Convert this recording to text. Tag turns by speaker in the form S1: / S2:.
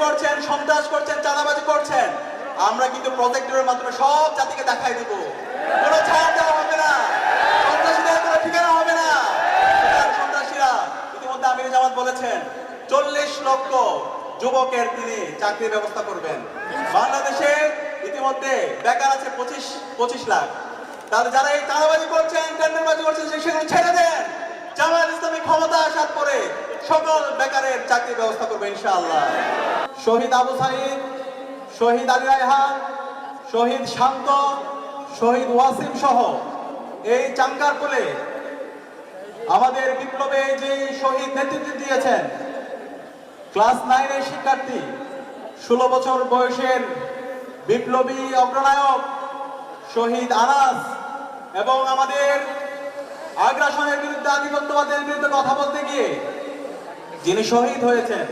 S1: করছেন, সন্ত্রাস করছেন, চাঁদাবাজি করছেন, আমরা কিন্তু প্রজেক্টরের মাধ্যমে সব জাতিকে দেখাই দিব। কোনো ছাড় দেওয়া হবে না, সন্ত্রাসীদের কোনো ঠিকানা হবে না। সন্ত্রাসীরা ইতিমধ্যে আমির জামাত বলেছেন 40 লক্ষ যুবকের তিনি চাকরির ব্যবস্থা করবেন। বাংলাদেশে ইতিমধ্যে বেকার আছে 25 লাখ। তাহলে যারা এই চাঁদাবাজি করছেন, টেন্ডারবাজি করছেন, সেগুলো ছেড়ে দেন। জামায়াত ইসলামী ক্ষমতা আসার পরে সকল বেকারের চাকরির ব্যবস্থা করবে ইনশাআল্লাহ। শহীদ আবু সাঈদ, শহীদ আলী রায়হান, শহীদ শান্ত, শহীদ ওয়াসিম সহ এই চাঙ্গারপুলে আমাদের বিপ্লবে যে শহীদ নেতৃত্ব দিয়েছেন, ক্লাস 9 এর শিক্ষার্থী, 16 বছর বয়সের বিপ্লবী অগ্রনায়ক শহীদ আনাস, এবং আমাদের আগ্রাসনের বিরুদ্ধে, আধিপত্যবাদের বিরুদ্ধে কথা বলতে গিয়ে যিনি শহীদ হয়েছেন